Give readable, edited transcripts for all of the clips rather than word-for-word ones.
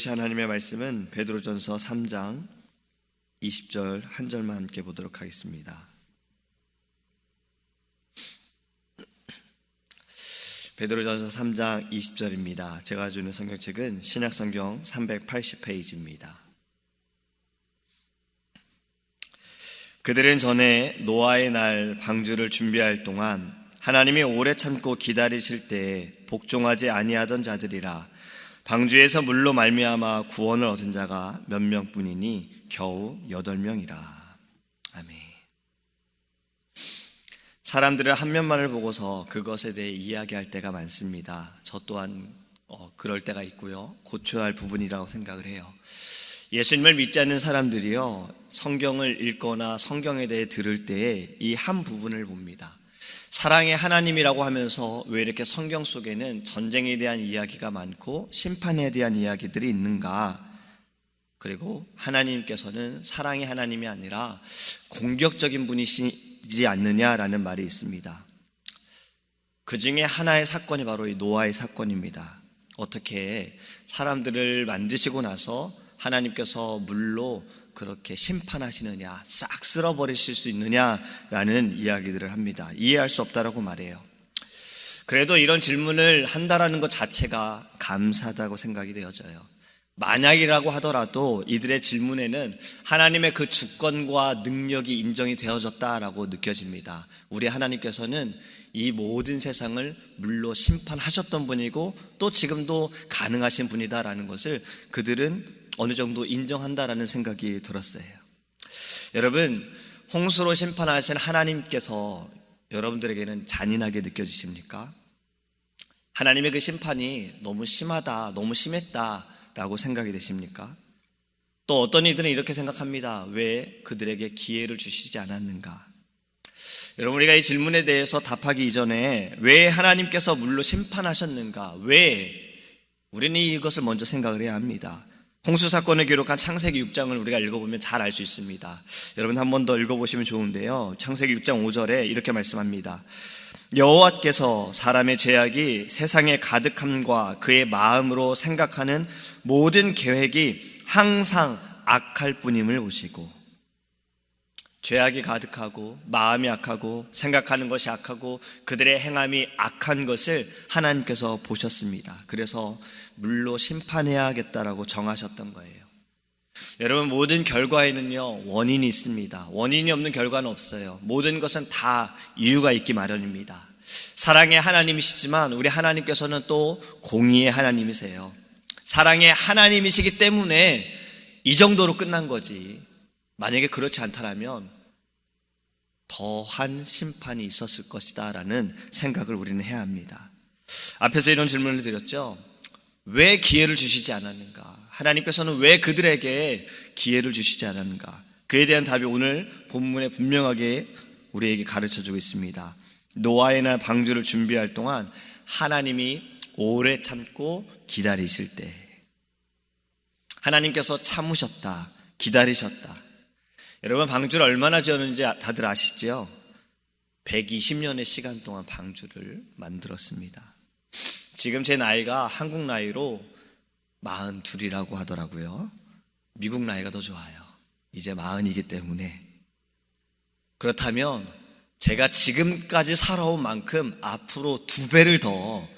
주신 하나님의 말씀은 베드로전서 3장 20절 한 절만 함께 보도록 하겠습니다. 베드로전서 3장 20절입니다. 제가 가지고 있는 성경책은 신약성경 380페이지입니다. 그들은 전에 노아의 날 방주를 준비할 동안 하나님이 오래 참고 기다리실 때에 복종하지 아니하던 자들이라. 방주에서 물로 말미암아 구원을 얻은 자가 몇 명뿐이니 겨우 8명이라. 아멘. 사람들은 한 면만을 보고서 그것에 대해 이야기할 때가 많습니다. 저 또한 그럴 때가 있고요, 고쳐야 할 부분이라고 생각을 해요. 예수님을 믿지 않는 사람들이요, 성경을 읽거나 성경에 대해 들을 때에 이 한 부분을 봅니다. 사랑의 하나님이라고 하면서 왜 이렇게 성경 속에는 전쟁에 대한 이야기가 많고 심판에 대한 이야기들이 있는가? 그리고 하나님께서는 사랑의 하나님이 아니라 공격적인 분이시지 않느냐라는 말이 있습니다. 그 중에 하나의 사건이 바로 이 노아의 사건입니다. 어떻게 사람들을 만드시고 나서 하나님께서 물로 그렇게 심판하시느냐, 싹 쓸어버리실 수 있느냐라는 이야기들을 합니다. 이해할 수 없다라고 말해요. 그래도 이런 질문을 한다라는 것 자체가 감사하다고 생각이 되어져요. 만약이라고 하더라도 이들의 질문에는 하나님의 그 주권과 능력이 인정이 되어졌다라고 느껴집니다. 우리 하나님께서는 이 모든 세상을 물로 심판하셨던 분이고 또 지금도 가능하신 분이다라는 것을 그들은 어느 정도 인정한다라는 생각이 들었어요. 여러분, 홍수로 심판하신 하나님께서 여러분들에게는 잔인하게 느껴지십니까? 하나님의 그 심판이 너무 심하다, 너무 심했다라고 생각이 되십니까? 또 어떤 이들은 이렇게 생각합니다. 왜 그들에게 기회를 주시지 않았는가? 여러분, 우리가 이 질문에 대해서 답하기 이전에 왜 하나님께서 물로 심판하셨는가? 왜? 우리는 이것을 먼저 생각을 해야 합니다. 홍수 사건을 기록한 창세기 6장을 우리가 읽어보면 잘 알 수 있습니다. 여러분 한 번 더 읽어보시면 좋은데요, 창세기 6장 5절에 이렇게 말씀합니다. 여호와께서 사람의 죄악이 세상에 가득함과 그의 마음으로 생각하는 모든 계획이 항상 악할 뿐임을 보시고, 죄악이 가득하고 마음이 악하고 생각하는 것이 악하고 그들의 행함이 악한 것을 하나님께서 보셨습니다. 그래서 물로 심판해야겠다라고 정하셨던 거예요. 여러분, 모든 결과에는요 원인이 있습니다. 원인이 없는 결과는 없어요. 모든 것은 다 이유가 있기 마련입니다. 사랑의 하나님이시지만 우리 하나님께서는 또 공의의 하나님이세요. 사랑의 하나님이시기 때문에 이 정도로 끝난 거지, 만약에 그렇지 않다면 더한 심판이 있었을 것이다 라는 생각을 우리는 해야 합니다. 앞에서 이런 질문을 드렸죠. 왜 기회를 주시지 않았는가? 하나님께서는 왜 그들에게 기회를 주시지 않았는가? 그에 대한 답이 오늘 본문에 분명하게 우리에게 가르쳐주고 있습니다. 노아의 날 방주를 준비할 동안 하나님이 오래 참고 기다리실 때, 하나님께서 참으셨다, 기다리셨다. 여러분, 방주를 얼마나 지었는지 다들 아시죠? 120년의 시간 동안 방주를 만들었습니다. 지금 제 나이가 한국 나이로 42이라고 하더라고요. 미국 나이가 더 좋아요. 이제 40이기 때문에. 그렇다면 제가 지금까지 살아온 만큼 앞으로 2배를 더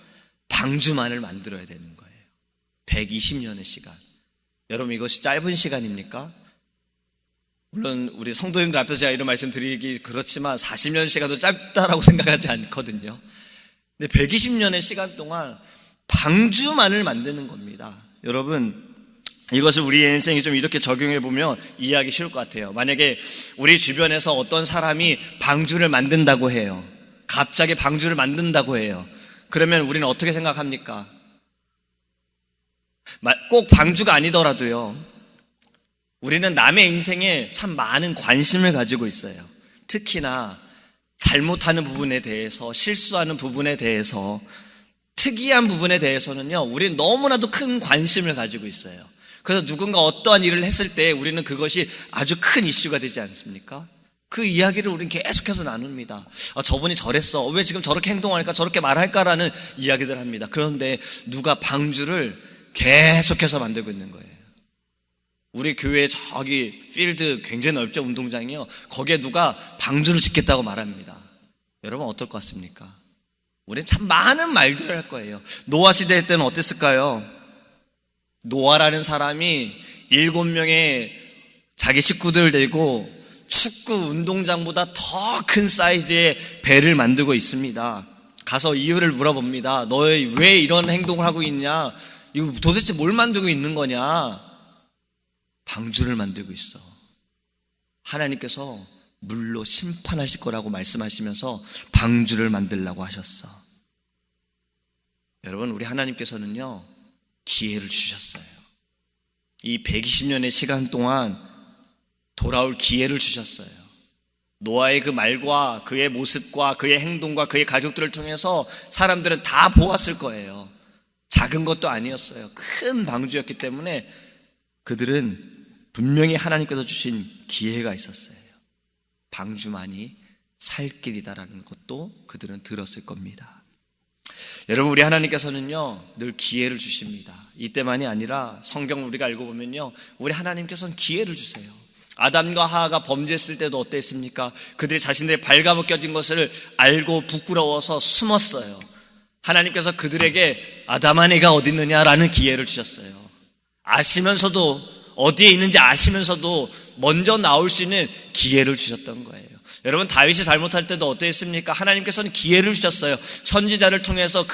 방주만을 만들어야 되는 거예요. 120년의 시간. 여러분, 이것이 짧은 시간입니까? 물론 우리 성도님들 앞에서 제가 이런 말씀 드리기 그렇지만 40년 시간도 짧다라고 생각하지 않거든요. 근데 120년의 시간 동안 방주만을 만드는 겁니다. 여러분, 이것을 우리의 인생에 좀 이렇게 적용해 보면 이해하기 쉬울 것 같아요. 만약에 우리 주변에서 어떤 사람이 방주를 만든다고 해요. 갑자기 방주를 만든다고 해요. 그러면 우리는 어떻게 생각합니까? 꼭 방주가 아니더라도요, 우리는 남의 인생에 참 많은 관심을 가지고 있어요. 특히나 잘못하는 부분에 대해서, 실수하는 부분에 대해서, 특이한 부분에 대해서는요, 우리는 너무나도 큰 관심을 가지고 있어요. 그래서 누군가 어떠한 일을 했을 때 우리는 그것이 아주 큰 이슈가 되지 않습니까? 그 이야기를 우리는 계속해서 나눕니다. 저분이 저랬어, 왜 지금 저렇게 행동할까, 저렇게 말할까라는 이야기들 합니다. 그런데 누가 방주를 계속해서 만들고 있는 거예요. 우리 교회 저기 필드 굉장히 넓죠, 운동장이요. 거기에 누가 방주를 짓겠다고 말합니다. 여러분 어떨 것 같습니까? 우리는 참 많은 말들을 할 거예요. 노아 시대 때는 어땠을까요? 노아라는 사람이 7명의 자기 식구들을 데리고 축구 운동장보다 더 큰 사이즈의 배를 만들고 있습니다. 가서 이유를 물어봅니다. 너희 왜 이런 행동을 하고 있냐? 이거 도대체 뭘 만들고 있는 거냐? 방주를 만들고 있어. 하나님께서 물로 심판하실 거라고 말씀하시면서 방주를 만들라고 하셨어. 여러분, 우리 하나님께서는요, 기회를 주셨어요. 이 120년의 시간 동안 돌아올 기회를 주셨어요. 노아의 그 말과 그의 모습과 그의 행동과 그의 가족들을 통해서 사람들은 다 보았을 거예요. 작은 것도 아니었어요. 큰 방주였기 때문에 그들은 분명히 하나님께서 주신 기회가 있었어요. 방주만이 살 길이다라는 것도 그들은 들었을 겁니다. 여러분, 우리 하나님께서는요 늘 기회를 주십니다. 이때만이 아니라 성경 우리가 알고 보면요, 우리 하나님께서는 기회를 주세요. 아담과 하하가 범죄했을 때도 어땠습니까? 그들이 자신들의 발가벗겨진 것을 알고 부끄러워서 숨었어요. 하나님께서 그들에게 아담아 네가 어디 있느냐라는 기회를 주셨어요. 아시면서도, 어디에 있는지 아시면서도 먼저 나올 수 있는 기회를 주셨던 거예요. 여러분, 다윗이 잘못할 때도 어땠습니까? 하나님께서는 기회를 주셨어요. 선지자를 통해서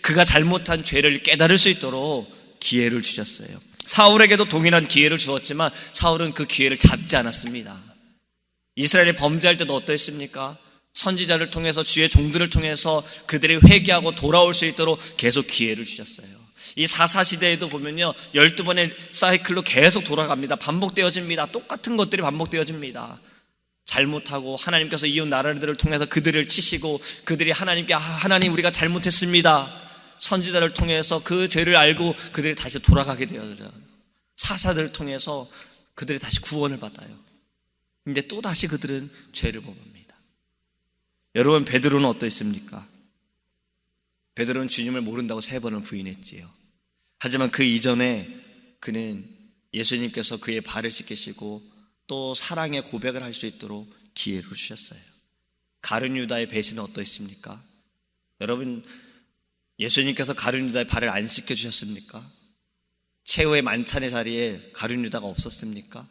그가 잘못한 죄를 깨달을 수 있도록 기회를 주셨어요. 사울에게도 동일한 기회를 주었지만 사울은 그 기회를 잡지 않았습니다. 이스라엘이 범죄할 때도 어떠했습니까? 선지자를 통해서, 주의 종들을 통해서 그들이 회개하고 돌아올 수 있도록 계속 기회를 주셨어요. 이 사사시대에도 보면요, 12번의 사이클로 계속 돌아갑니다. 반복되어집니다. 똑같은 것들이 반복되어집니다. 잘못하고 하나님께서 이웃 나라들을 통해서 그들을 치시고, 그들이 하나님께 하나님 우리가 잘못했습니다. 선지자를 통해서 그 죄를 알고 그들이 다시 돌아가게 되어져요. 사사들을 통해서 그들이 다시 구원을 받아요. 근데 또 다시 그들은 죄를 범합니다. 여러분, 베드로는 어떠했습니까? 베드로는 주님을 모른다고 3번을 부인했지요. 하지만 그 이전에 그는 예수님께서 그의 발을 씻기시고 또 사랑의 고백을 할 수 있도록 기회를 주셨어요. 가룟 유다의 배신은 어떠했습니까? 여러분, 예수님께서 가룟 유다의 발을 안 씻겨주셨습니까? 최후의 만찬의 자리에 가룟 유다가 없었습니까?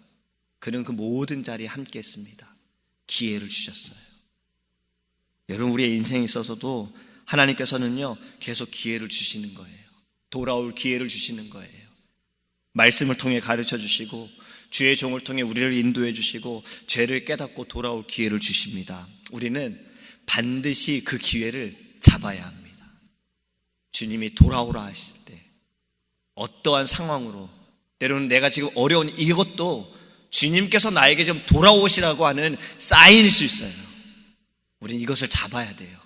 그는 그 모든 자리에 함께 했습니다. 기회를 주셨어요. 여러분, 우리의 인생에 있어서도 하나님께서는요 계속 기회를 주시는 거예요. 돌아올 기회를 주시는 거예요. 말씀을 통해 가르쳐 주시고 주의 종을 통해 우리를 인도해 주시고 죄를 깨닫고 돌아올 기회를 주십니다. 우리는 반드시 그 기회를 잡아야 합니다. 주님이 돌아오라 하실 때 어떠한 상황으로, 때로는 내가 지금 어려운 이것도 주님께서 나에게 좀 돌아오시라고 하는 사인일 수 있어요. 우리는 이것을 잡아야 돼요.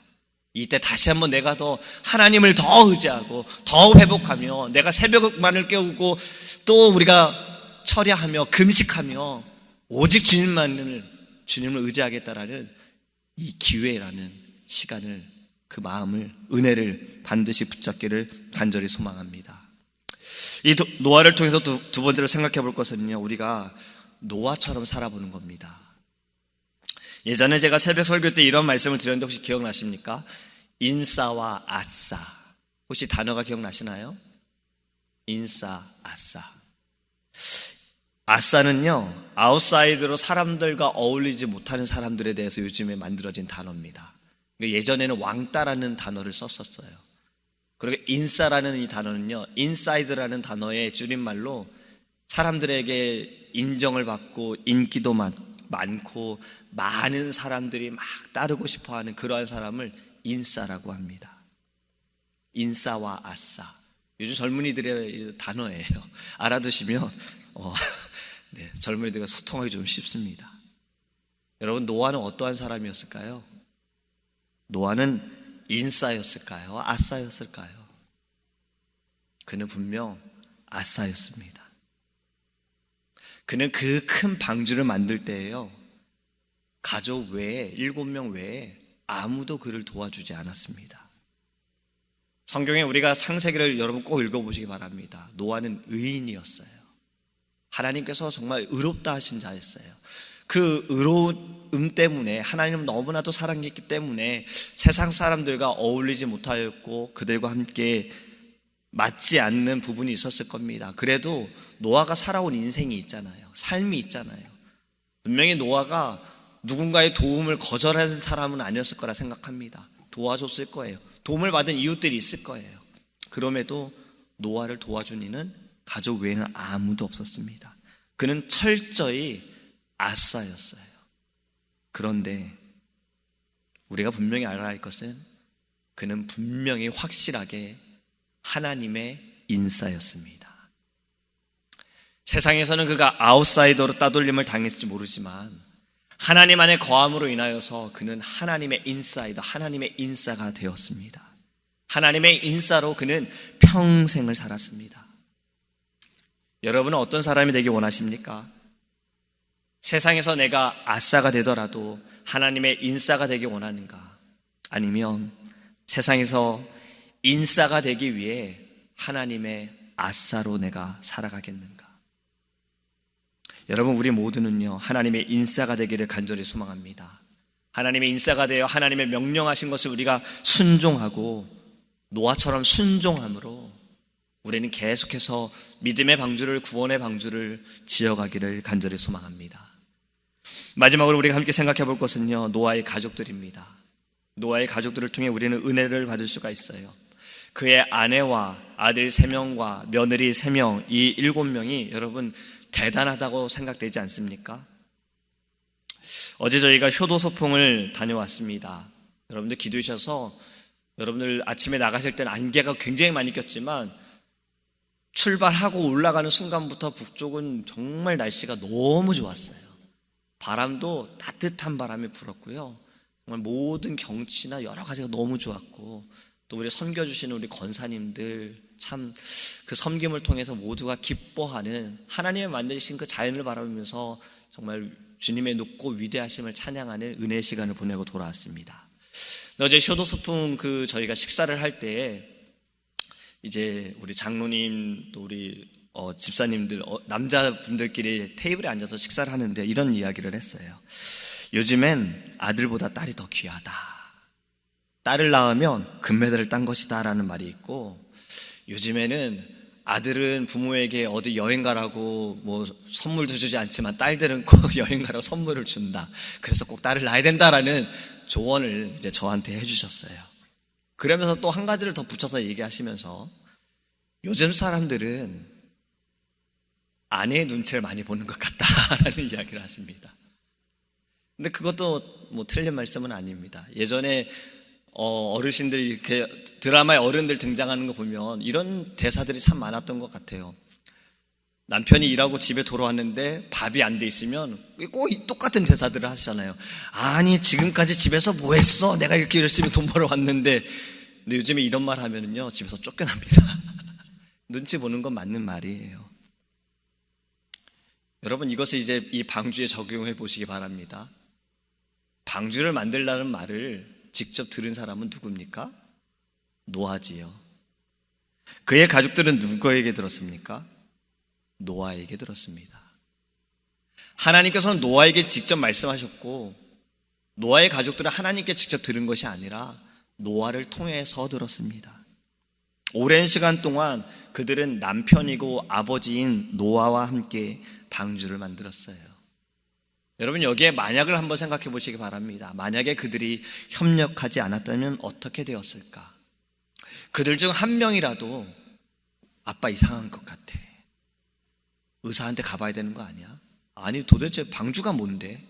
이때 다시 한번 내가 더 하나님을 더 의지하고 더 회복하며, 내가 새벽만을 깨우고 또 우리가 철야하며 금식하며 오직 주님을 의지하겠다라는 이 기회라는 시간을, 그 마음을, 은혜를 반드시 붙잡기를 간절히 소망합니다. 이 노아를 통해서 두 번째로 생각해 볼 것은요, 우리가 노아처럼 살아보는 겁니다. 예전에 제가 새벽 설교 때 이런 말씀을 드렸는데 혹시 기억나십니까? 인싸와 아싸. 혹시 단어가 기억나시나요? 인싸, 아싸. 아싸는요, 아웃사이드로 사람들과 어울리지 못하는 사람들에 대해서 요즘에 만들어진 단어입니다. 예전에는 왕따라는 단어를 썼었어요. 그리고 인싸라는 이 단어는요, 인사이드라는 단어의 줄임말로 사람들에게 인정을 받고 인기도 많고 많은 사람들이 막 따르고 싶어하는 그러한 사람을 인싸라고 합니다. 인싸와 아싸, 요즘 젊은이들의 단어예요. 알아두시면 네, 젊은이들과 소통하기 좀 쉽습니다. 여러분, 노아는 어떠한 사람이었을까요? 노아는 인싸였을까요? 아싸였을까요? 그는 분명 아싸였습니다. 그는 그 큰 방주를 만들 때에요, 가족 외에 7명 외에 아무도 그를 도와주지 않았습니다. 성경에 우리가 창세기를 여러분 꼭 읽어보시기 바랍니다. 노아는 의인이었어요. 하나님께서 정말 의롭다 하신 자였어요. 그 의로움 때문에 하나님은 너무나도 사랑했기 때문에 세상 사람들과 어울리지 못하였고 그들과 함께 맞지 않는 부분이 있었을 겁니다. 그래도 노아가 살아온 인생이 있잖아요. 삶이 있잖아요. 분명히 노아가 누군가의 도움을 거절하는 사람은 아니었을 거라 생각합니다. 도와줬을 거예요. 도움을 받은 이웃들이 있을 거예요. 그럼에도 노아를 도와준 이는 가족 외에는 아무도 없었습니다. 그는 철저히 아싸였어요. 그런데 우리가 분명히 알아야 할 것은 그는 분명히 확실하게 하나님의 인싸였습니다. 세상에서는 그가 아웃사이더로 따돌림을 당했을지 모르지만 하나님 안에 거함으로 인하여서 그는 하나님의 인사이더, 하나님의 인싸가 되었습니다. 하나님의 인싸로 그는 평생을 살았습니다. 여러분은 어떤 사람이 되기 원하십니까? 세상에서 내가 아싸가 되더라도 하나님의 인싸가 되기 원하는가? 아니면 세상에서 인싸가 되기 위해 하나님의 아싸로 내가 살아가겠는가? 여러분, 우리 모두는요, 하나님의 인싸가 되기를 간절히 소망합니다. 하나님의 인싸가 되어 하나님의 명령하신 것을 우리가 순종하고 노아처럼 순종함으로 우리는 계속해서 믿음의 방주를, 구원의 방주를 지어가기를 간절히 소망합니다. 마지막으로 우리가 함께 생각해 볼 것은요, 노아의 가족들입니다. 노아의 가족들을 통해 우리는 은혜를 받을 수가 있어요. 그의 아내와 아들 3명과 며느리 3명, 이 7명이 여러분 대단하다고 생각되지 않습니까? 어제 저희가 효도소풍을 다녀왔습니다. 여러분들 기도해 주셔서 여러분들 아침에 나가실 때는 안개가 굉장히 많이 꼈지만 출발하고 올라가는 순간부터 북쪽은 정말 날씨가 너무 좋았어요. 바람도 따뜻한 바람이 불었고요. 정말 모든 경치나 여러 가지가 너무 좋았고 또 우리 섬겨주시는 우리 권사님들 참 그 섬김을 통해서 모두가 기뻐하는 하나님의 만드신 그 자연을 바라보면서 정말 주님의 높고 위대하심을 찬양하는 은혜의 시간을 보내고 돌아왔습니다. 어제 효도소풍 저희가 식사를 할 때 이제 우리 장로님 또 우리 집사님들 남자분들끼리 테이블에 앉아서 식사를 하는데 이런 이야기를 했어요. 요즘엔 아들보다 딸이 더 귀하다. 딸을 낳으면 금메달을 딴 것이다 라는 말이 있고 요즘에는 아들은 부모에게 어디 여행 가라고 뭐 선물도 주지 않지만 딸들은 꼭 여행 가라고 선물을 준다. 그래서 꼭 딸을 낳아야 된다라는 조언을 이제 저한테 해주셨어요. 그러면서 또 한 가지를 더 붙여서 얘기하시면서 요즘 사람들은 아내의 눈치를 많이 보는 것 같다라는 이야기를 하십니다. 근데 그것도 뭐 틀린 말씀은 아닙니다. 예전에 어르신들이 이렇게 드라마에 어른들 등장하는 거 보면 이런 대사들이 참 많았던 것 같아요. 남편이 일하고 집에 돌아왔는데 밥이 안 돼 있으면 꼭 똑같은 대사들을 하시잖아요. 아니 지금까지 집에서 뭐 했어? 내가 이렇게 열심히 돈 벌어 왔는데. 근데 요즘에 이런 말 하면은요 집에서 쫓겨납니다. 눈치 보는 건 맞는 말이에요. 여러분 이것을 이제 이 방주에 적용해 보시기 바랍니다. 방주를 만들라는 말을 직접 들은 사람은 누굽니까? 노아지요. 그의 가족들은 누구에게 들었습니까? 노아에게 들었습니다. 하나님께서는 노아에게 직접 말씀하셨고 노아의 가족들은 하나님께 직접 들은 것이 아니라 노아를 통해서 들었습니다. 오랜 시간 동안 그들은 남편이고 아버지인 노아와 함께 방주를 만들었어요. 여러분 여기에 만약을 한번 생각해 보시기 바랍니다. 만약에 그들이 협력하지 않았다면 어떻게 되었을까? 그들 중 한 명이라도 아빠 이상한 것 같아. 의사한테 가봐야 되는 거 아니야? 아니 도대체 방주가 뭔데?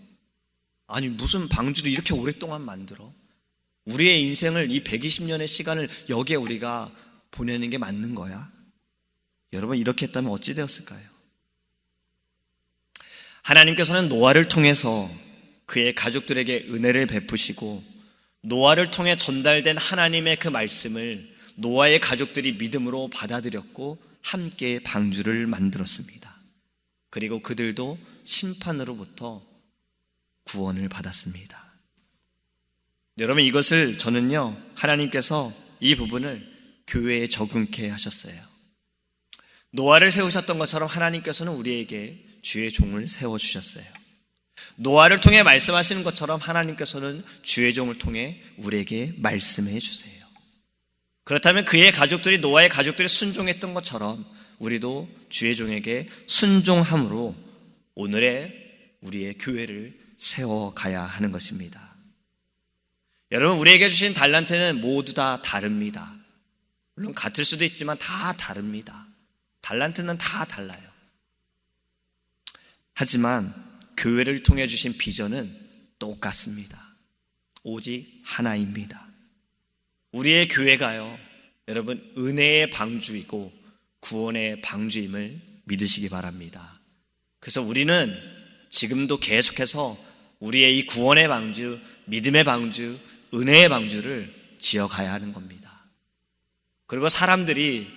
아니 무슨 방주를 이렇게 오랫동안 만들어? 우리의 인생을 이 120년의 시간을 여기에 우리가 보내는 게 맞는 거야? 여러분 이렇게 했다면 어찌 되었을까요? 하나님께서는 노아를 통해서 그의 가족들에게 은혜를 베푸시고 노아를 통해 전달된 하나님의 그 말씀을 노아의 가족들이 믿음으로 받아들였고 함께 방주를 만들었습니다. 그리고 그들도 심판으로부터 구원을 받았습니다. 여러분 이것을 저는요 하나님께서 이 부분을 교회에 적응케 하셨어요. 노아를 세우셨던 것처럼 하나님께서는 우리에게 주의 종을 세워주셨어요. 노아를 통해 말씀하시는 것처럼 하나님께서는 주의 종을 통해 우리에게 말씀해 주세요. 그렇다면 그의 가족들이 노아의 가족들이 순종했던 것처럼 우리도 주의 종에게 순종함으로 오늘의 우리의 교회를 세워가야 하는 것입니다. 여러분, 우리에게 주신 달란트는 모두 다 다릅니다. 물론 같을 수도 있지만 다 다릅니다. 달란트는 다 달라요. 하지만 교회를 통해 주신 비전은 똑같습니다. 오직 하나입니다. 우리의 교회가요, 여러분, 은혜의 방주이고 구원의 방주임을 믿으시기 바랍니다. 그래서 우리는 지금도 계속해서 우리의 이 구원의 방주, 믿음의 방주, 은혜의 방주를 지어가야 하는 겁니다. 그리고 사람들이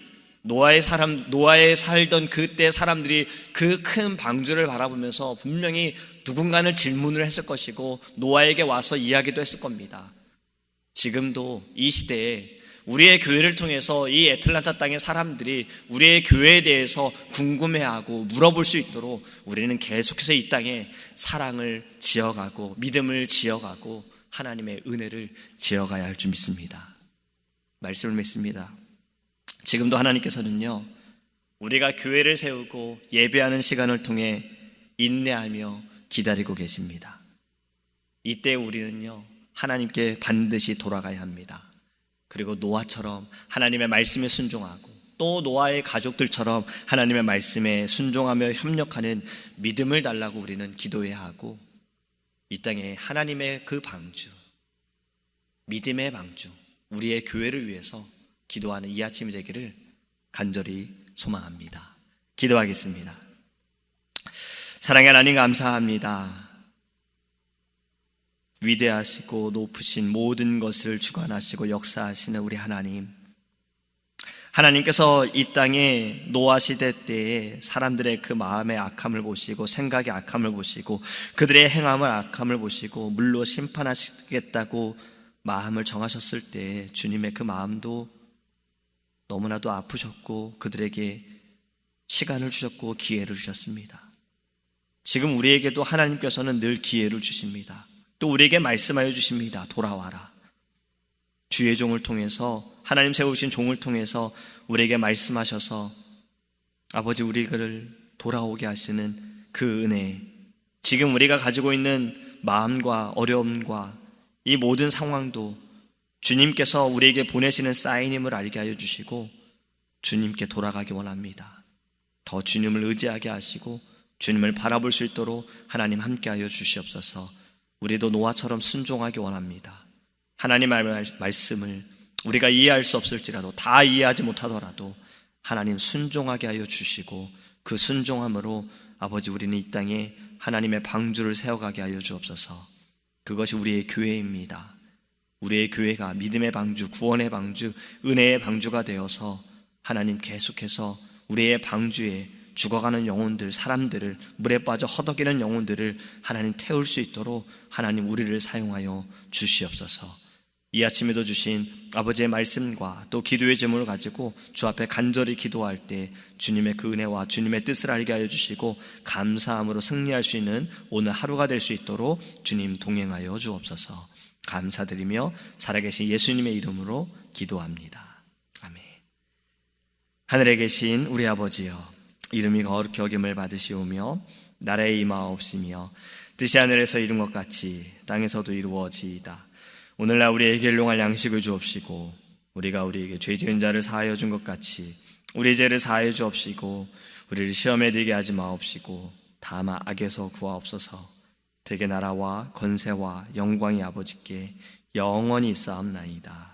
노아에 살던 그때 사람들이 그 큰 방주를 바라보면서 분명히 누군가는 질문을 했을 것이고 노아에게 와서 이야기도 했을 겁니다. 지금도 이 시대에 우리의 교회를 통해서 이 애틀란타 땅의 사람들이 우리의 교회에 대해서 궁금해하고 물어볼 수 있도록 우리는 계속해서 이 땅에 사랑을 지어가고 믿음을 지어가고 하나님의 은혜를 지어가야 할 줄 믿습니다. 말씀을 믿습니다. 지금도 하나님께서는요, 우리가 교회를 세우고 예배하는 시간을 통해 인내하며 기다리고 계십니다. 이때 우리는요, 하나님께 반드시 돌아가야 합니다. 그리고 노아처럼 하나님의 말씀에 순종하고 또 노아의 가족들처럼 하나님의 말씀에 순종하며 협력하는 믿음을 달라고 우리는 기도해야 하고, 이 땅에 하나님의 그 방주, 믿음의 방주, 우리의 교회를 위해서 기도하는 이 아침이 되기를 간절히 소망합니다. 기도하겠습니다. 사랑의 하나님, 감사합니다. 위대하시고 높으신 모든 것을 주관하시고 역사하시는 우리 하나님, 하나님께서 이 땅에 노아 시대 때에 사람들의 그 마음의 악함을 보시고 생각의 악함을 보시고 그들의 행함을 악함을 보시고 물로 심판하시겠다고 마음을 정하셨을 때 주님의 그 마음도 너무나도 아프셨고 그들에게 시간을 주셨고 기회를 주셨습니다. 지금 우리에게도 하나님께서는 늘 기회를 주십니다. 또 우리에게 말씀하여 주십니다. 돌아와라. 주의 종을 통해서, 하나님 세우신 종을 통해서 우리에게 말씀하셔서 아버지, 우리를 돌아오게 하시는 그 은혜, 지금 우리가 가지고 있는 마음과 어려움과 이 모든 상황도 주님께서 우리에게 보내시는 사인임을 알게 하여 주시고 주님께 돌아가기 원합니다. 더 주님을 의지하게 하시고 주님을 바라볼 수 있도록 하나님 함께하여 주시옵소서. 우리도 노아처럼 순종하기 원합니다. 하나님의 말씀을 우리가 이해할 수 없을지라도, 다 이해하지 못하더라도 하나님 순종하게 하여 주시고 그 순종함으로 아버지, 우리는 이 땅에 하나님의 방주를 세워가게 하여 주옵소서. 그것이 우리의 교회입니다. 우리의 교회가 믿음의 방주, 구원의 방주, 은혜의 방주가 되어서 하나님 계속해서 우리의 방주에 죽어가는 영혼들, 사람들을, 물에 빠져 허덕이는 영혼들을 하나님 태울 수 있도록 하나님 우리를 사용하여 주시옵소서. 이 아침에도 주신 아버지의 말씀과 또 기도의 제목을 가지고 주 앞에 간절히 기도할 때 주님의 그 은혜와 주님의 뜻을 알게 하여 주시고 감사함으로 승리할 수 있는 오늘 하루가 될 수 있도록 주님 동행하여 주옵소서. 감사드리며 살아계신 예수님의 이름으로 기도합니다. 아멘. 하늘에 계신 우리 아버지여, 이름이 거룩히 여김을 받으시오며 나라의 임하옵시며 뜻이 하늘에서 이룬 것 같이 땅에서도 이루어지이다. 오늘날 우리에게 일용할 양식을 주옵시고 우리가 우리에게 죄 지은 자를 사하여 준 것 같이 우리 죄를 사하여 주옵시고 우리를 시험에 들게 하지 마옵시고 다만 악에서 구하옵소서. 되게 나라와 권세와 영광이 아버지께 영원히 있사옵나이다.